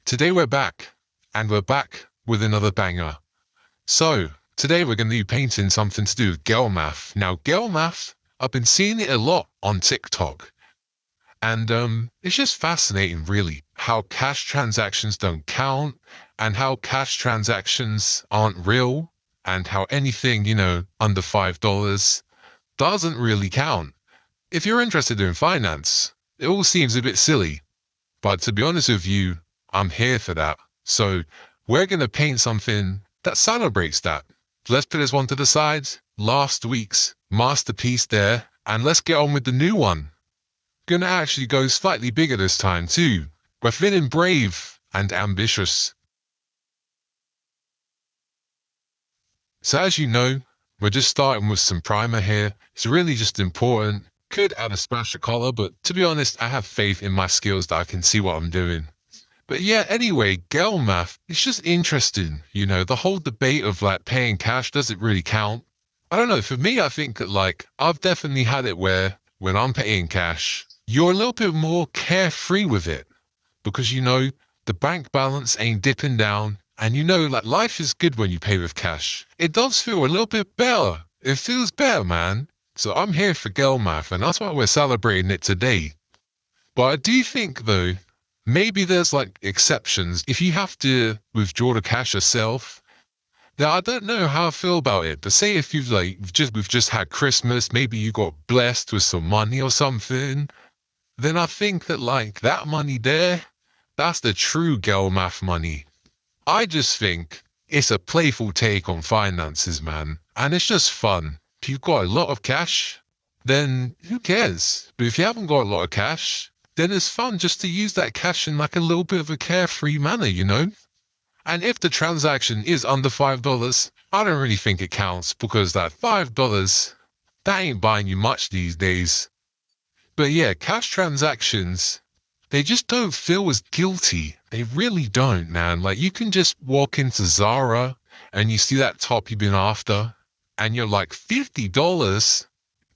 Today we're back, and we're back with another banger. So, today we're going to be painting something to do with girl math. Now, girl math, I've been seeing it a lot on TikTok. And it's just fascinating, really, how cash transactions don't count, and how cash transactions aren't real, and how anything, under $5 doesn't really count. If you're interested in finance, it all seems a bit silly. But to be honest with you, I'm here for that. So we're going to paint something that celebrates that. Let's put this one to the side, last week's masterpiece there, and let's get on with the new one. Gonna actually go slightly bigger this time too. We're feeling brave and ambitious. So as you know, we're just starting with some primer here. It's really just important. Could add a splash of color, but to be honest, I have faith in my skills that I can see what I'm doing. But yeah, anyway, girl math, it's just interesting. The whole debate of paying cash, does it really count? I don't know, for me, I think that I've definitely had it where when I'm paying cash, you're a little bit more carefree with it. Because the bank balance ain't dipping down, and life is good when you pay with cash. It does feel a little bit better. It feels better, man. So I'm here for girl math, and that's why we're celebrating it today. But I do think, though, maybe there's exceptions. If you have to withdraw the cash yourself, now I don't know how I feel about it. But say if we've just had Christmas, maybe you got blessed with some money or something, then I think that that money there, that's the true girl math money. I just think it's a playful take on finances, man, and it's just fun. If you've got a lot of cash, then who cares? But if you haven't got a lot of cash, then it's fun just to use that cash in a little bit of a carefree manner, And if the transaction is under $5, I don't really think it counts, because that $5, that ain't buying you much these days. But yeah, cash transactions, they just don't feel as guilty. They really don't, man. You can just walk into Zara and you see that top you've been after, and you're like, $50?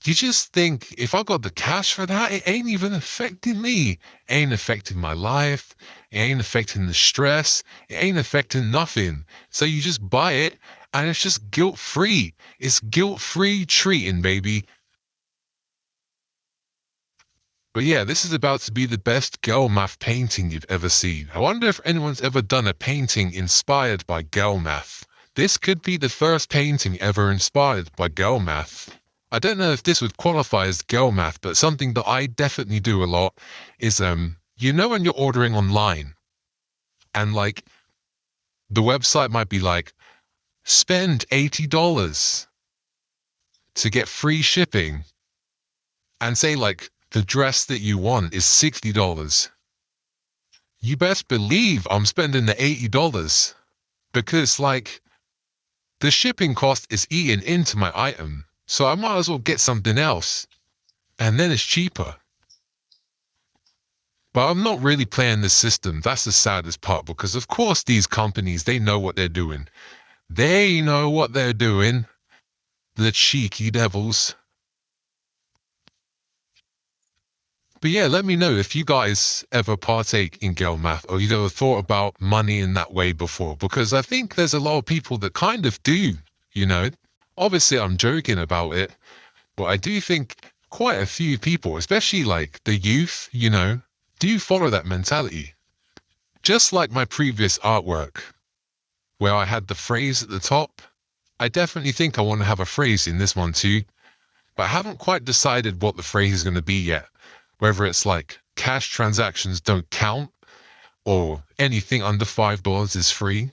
You just think, if I got the cash for that, it ain't even affecting me. It ain't affecting my life. It ain't affecting the stress. It ain't affecting nothing. So you just buy it, and it's just guilt-free. It's guilt-free treating, baby. But yeah, this is about to be the best girl math painting you've ever seen. I wonder if anyone's ever done a painting inspired by girl math. This could be the first painting ever inspired by girl math. I don't know if this would qualify as girl math, but something that I definitely do a lot is, when you're ordering online, and the website might be spend $80 to get free shipping, and say the dress that you want is $60. You best believe I'm spending the $80, because the shipping cost is eaten into my item. So I might as well get something else, and then it's cheaper. But I'm not really playing this system. That's the saddest part, because of course these companies, they know what they're doing. They know what they're doing. The cheeky devils. But yeah, let me know if you guys ever partake in girl math, or you've ever thought about money in that way before, because I think there's a lot of people that kind of do, Obviously, I'm joking about it, but I do think quite a few people, especially the youth, do follow that mentality. Just like my previous artwork, where I had the phrase at the top, I definitely think I want to have a phrase in this one too, but I haven't quite decided what the phrase is going to be yet. Whether it's cash transactions don't count, or anything under $5 is free.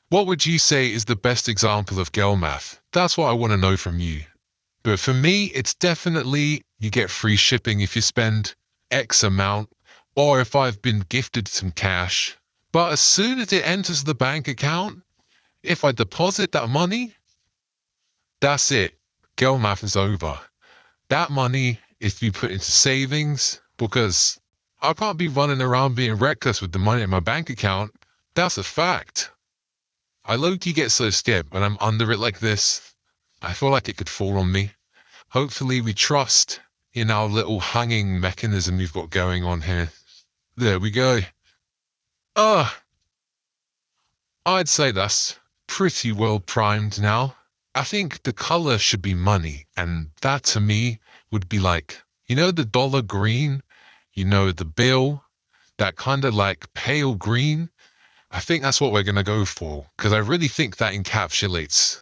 What would you say is the best example of girl math? That's what I want to know from you. But for me, it's definitely you get free shipping if you spend X amount, or if I've been gifted some cash. But as soon as it enters the bank account, if I deposit that money, that's it. Girl math is over. That money is to be put into savings, because I can't be running around being reckless with the money in my bank account. That's a fact. I low-key get so scared when I'm under it like this. I feel like it could fall on me. Hopefully we trust in our little hanging mechanism we've got going on here. There we go. I'd say that's pretty well primed now. I think the color should be money, and that to me would be like, the dollar green, the bill, that kind of like pale green. I think that's what we're going to go for, because I really think that encapsulates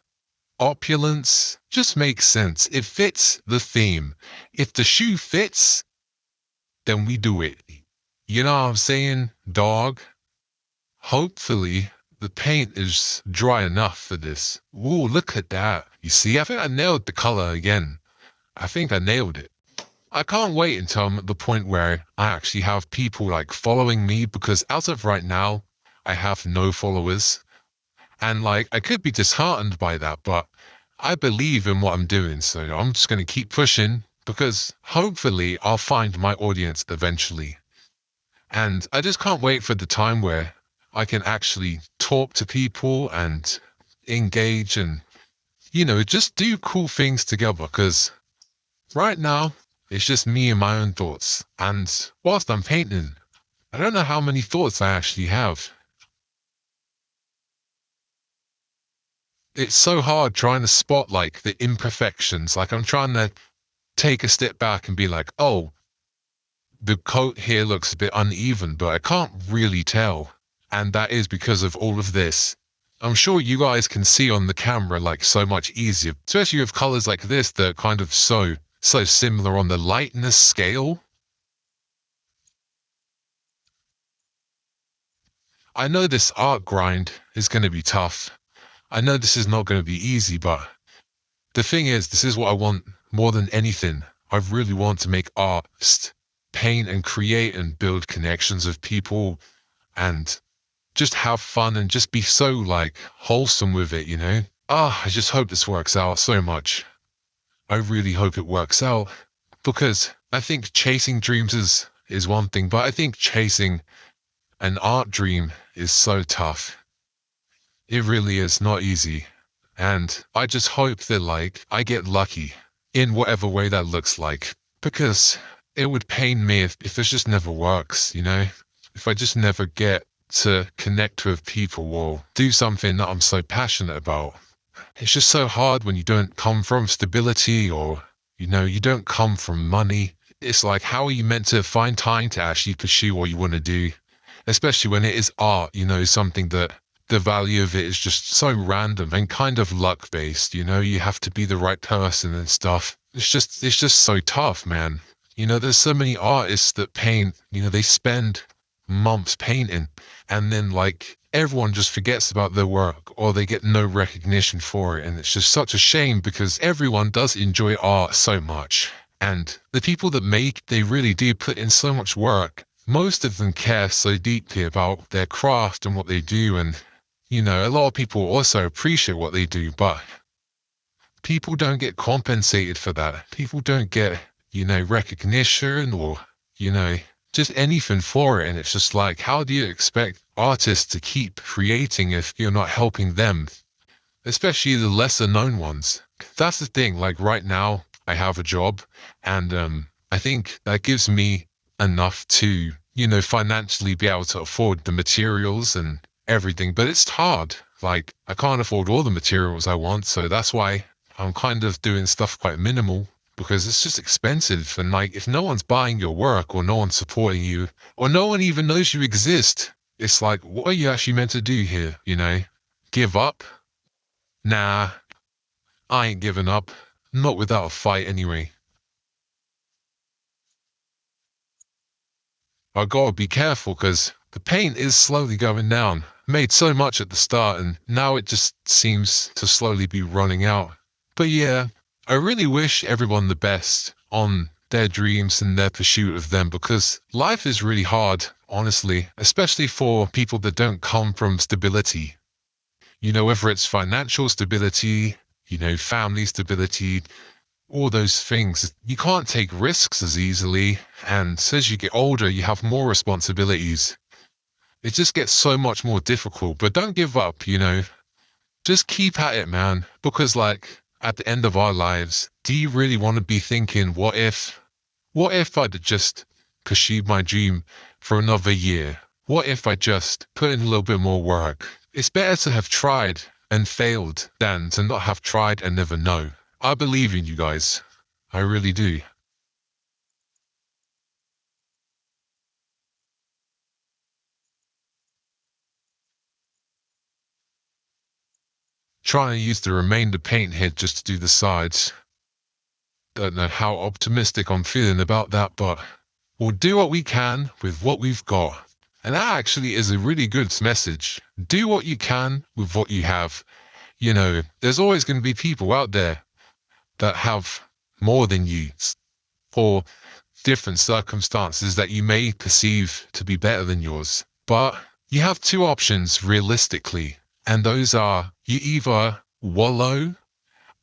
opulence. Just makes sense. It fits the theme. If the shoe fits, then we do it. You know what I'm saying, dog? Hopefully, the paint is dry enough for this. Ooh, look at that. You see, I think I nailed the color again. I think I nailed it. I can't wait until I'm at the point where I actually have people like following me, because as of right now, I have no followers. And like, I could be disheartened by that, but I believe in what I'm doing. So I'm just going to keep pushing, because hopefully I'll find my audience eventually. And I just can't wait for the time where I can actually talk to people and engage and, just do cool things together, because right now it's just me and my own thoughts. And whilst I'm painting, I don't know how many thoughts I actually have. It's so hard trying to spot like the imperfections. Like I'm trying to take a step back and be like, oh, the coat here looks a bit uneven, but I can't really tell. And that is because of all of this. I'm sure you guys can see on the camera like so much easier, especially with colors like this that are kind of so similar on the lightness scale. I know this art grind is going to be tough. I know this is not going to be easy, but the thing is, this is what I want more than anything. I really want to make art, paint and create and build connections with people and just have fun and just be so like wholesome with it, I just hope this works out so much. I really hope it works out, because I think chasing dreams is one thing, but I think chasing an art dream is so tough. It really is not easy. And I just hope that like I get lucky in whatever way that looks like, because it would pain me if this just never works, if I just never get to connect with people or do something that I'm so passionate about. It's just so hard when you don't come from stability or, you don't come from money. It's like, how are you meant to find time to actually pursue what you want to do? Especially when it is art, something that the value of it is just so random and kind of luck based, you have to be the right person and stuff. It's just so tough, man. There's so many artists that paint, they spend months painting and then like everyone just forgets about their work or they get no recognition for it. And it's just such a shame, because everyone does enjoy art so much. And the people that make, they really do put in so much work. Most of them care so deeply about their craft and what they do. And, a lot of people also appreciate what they do, but people don't get compensated for that. People don't get, recognition or, just anything for it. And it's just like, how do you expect artists to keep creating if you're not helping them? Especially the lesser known ones. That's the thing. Like right now, I have a job, and I think that gives me enough to, financially be able to afford the materials and everything. But it's hard. Like I can't afford all the materials I want, so that's why I'm kind of doing stuff quite minimal, because it's just expensive. And like, if no one's buying your work or no one's supporting you or no one even knows you exist, it's like, what are you actually meant to do here? Give up? Nah, I ain't giving up. Not without a fight anyway. I gotta be careful, because the paint is slowly going down. Made so much at the start and now it just seems to slowly be running out. But yeah, I really wish everyone the best on their dreams and their pursuit of them, because life is really hard, honestly, especially for people that don't come from stability. Whether it's financial stability, family stability, all those things. You can't take risks as easily, and as you get older, you have more responsibilities. It just gets so much more difficult, but don't give up, Just keep at it, man, because like, at the end of our lives, do you really want to be thinking, what if I'd just pursued my dream for another year? What if I just put in a little bit more work? It's better to have tried and failed than to not have tried and never know. I believe in you guys. I really do. Trying to use the remainder paint here just to do the sides. Don't know how optimistic I'm feeling about that, but we'll do what we can with what we've got. And that actually is a really good message. Do what you can with what you have. You know, there's always going to be people out there that have more than you, or different circumstances that you may perceive to be better than yours. But you have two options realistically, and those are you either wallow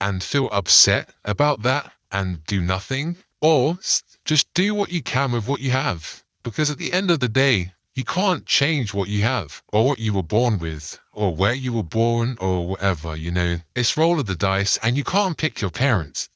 and feel upset about that and do nothing, or just do what you can with what you have. Because at the end of the day, you can't change what you have, or what you were born with, or where you were born, or whatever, you know. It's roll of the dice, and you can't pick your parents.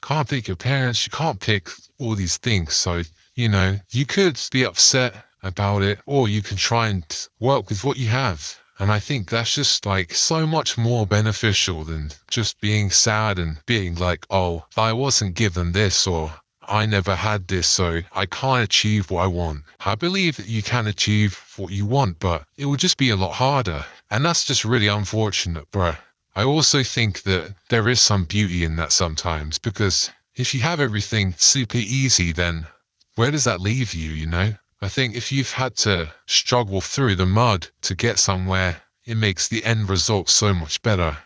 Can't pick your parents, you can't pick all these things. So, you know, you could be upset about it, or you can try and work with what you have. And I think that's just like so much more beneficial than just being sad and being like, oh, I wasn't given this, or I never had this, so I can't achieve what I want. I believe that you can achieve what you want, but it will just be a lot harder. And that's just really unfortunate, bruh. I also think that there is some beauty in that sometimes, because if you have everything super easy, then where does that leave you, you know? I think if you've had to struggle through the mud to get somewhere, it makes the end result so much better.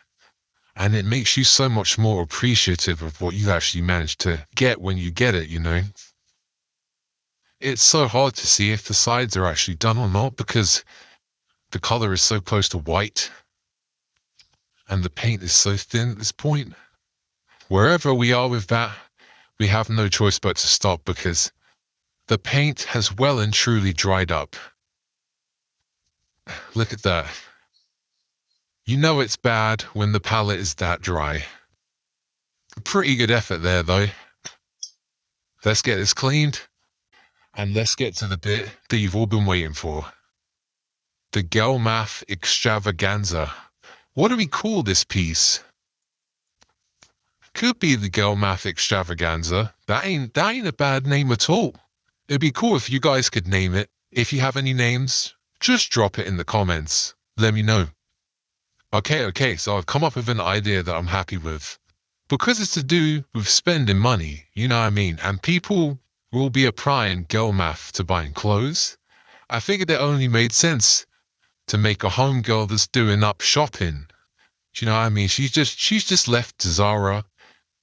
And it makes you so much more appreciative of what you actually managed to get when you get it, you know? It's so hard to see if the sides are actually done or not, because the color is so close to white, and the paint is so thin at this point. Wherever we are with that, we have no choice but to stop, because the paint has well and truly dried up. Look at that. You know it's bad when the palette is that dry. Pretty good effort there, though. Let's get this cleaned, and let's get to the bit that you've all been waiting for. The Girl Math Extravaganza. What do we call this piece? Could be the Girl Math Extravaganza. That ain't a bad name at all. It'd be cool if you guys could name it. If you have any names, just drop it in the comments. Let me know. Okay, so I've come up with an idea that I'm happy with. Because it's to do with spending money, you know what I mean, and people will be applying girl math to buying clothes, I figured it only made sense to make a homegirl that's doing up shopping. Do you know what I mean? She's just left Zara.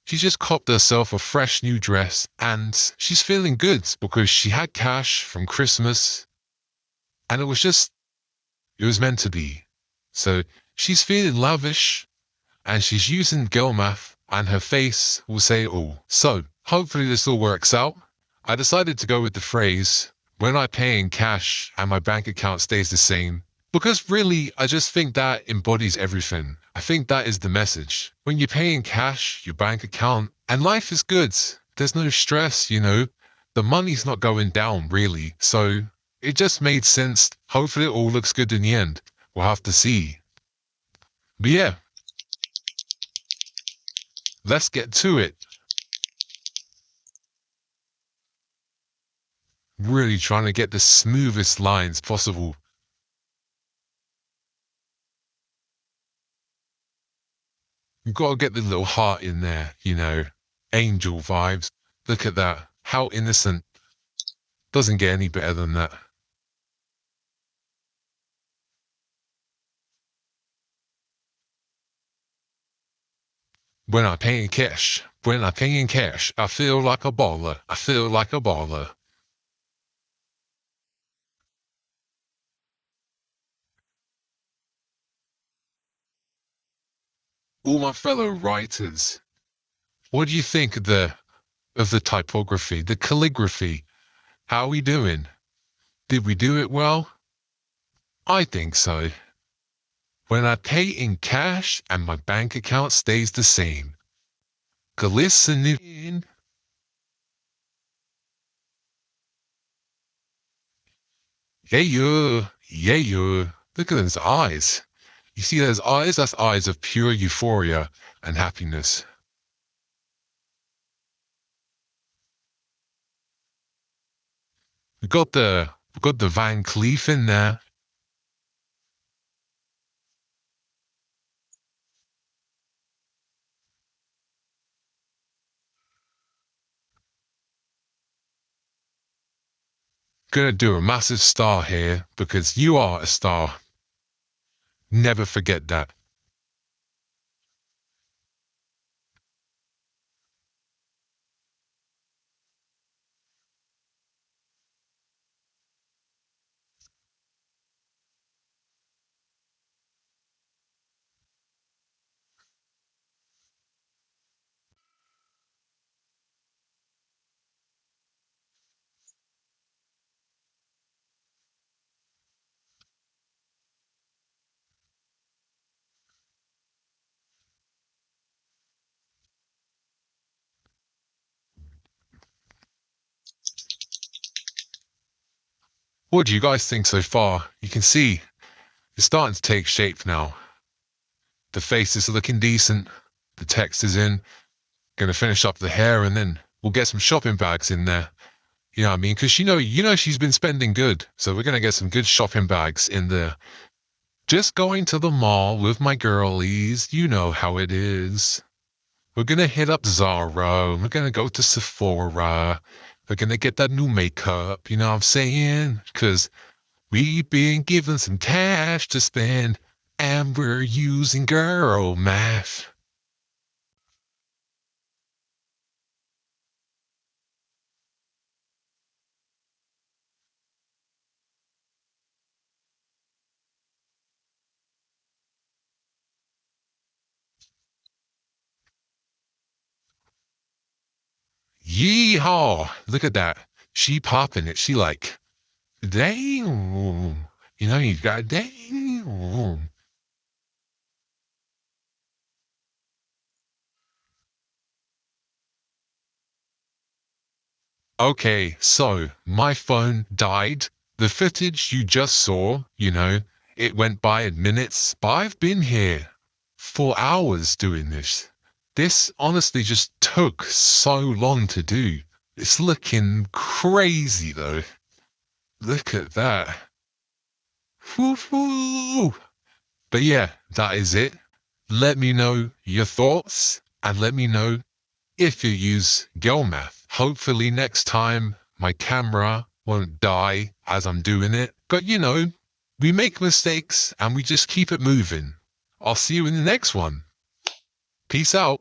She's just copped herself a fresh new dress, and she's feeling good because she had cash from Christmas, and it was meant to be. So she's feeling lavish, and she's using girl math, and her face will say it all. So hopefully this all works out. I decided to go with the phrase, when I pay in cash and my bank account stays the same, because really, I just think that embodies everything. I think that is the message. When you pay in cash, your bank account, and life is good. There's no stress, you know. The money's not going down, really. So it just made sense. Hopefully it all looks good in the end. We'll have to see. But yeah, let's get to it. Really trying to get the smoothest lines possible. You've got to get the little heart in there, you know. Angel vibes. Look at that. How innocent. Doesn't get any better than that. When I pay in cash, I feel like a baller. I feel like a baller. All my fellow writers, what do you think of the typography, the calligraphy? How are we doing? Did we do it well? I think so. When I pay in cash and my bank account stays the same. glistening. Yeah. Look at those eyes. You see those eyes? That's eyes of pure euphoria and happiness. We got the Van Cleef in there. Gonna do a massive star here because you are a star. Never forget that. What do you guys think so far? You can see it's starting to take shape now. The face is looking decent. The text is in. Gonna finish up the hair and then we'll get some shopping bags in there. You know what I mean? Because you know she's been spending good. So we're gonna get some good shopping bags in there. Just going to the mall with my girlies. You know how it is. We're gonna hit up Zara. We're gonna go to Sephora. We're gonna get that new makeup. You know what I'm saying? Because we've been given some cash to spend and we're using girl math. Yeehaw! Look at that. She popping it. She like, damn. You know, you got damn. Okay, so my phone died. The footage you just saw, it went by in minutes, but I've been here for hours doing this. This honestly just took so long to do. It's looking crazy though. Look at that. Woo-hoo. But yeah, that is it. Let me know your thoughts and let me know if you use girl math. Hopefully next time my camera won't die as I'm doing it. But we make mistakes and we just keep it moving. I'll see you in the next one. Peace out.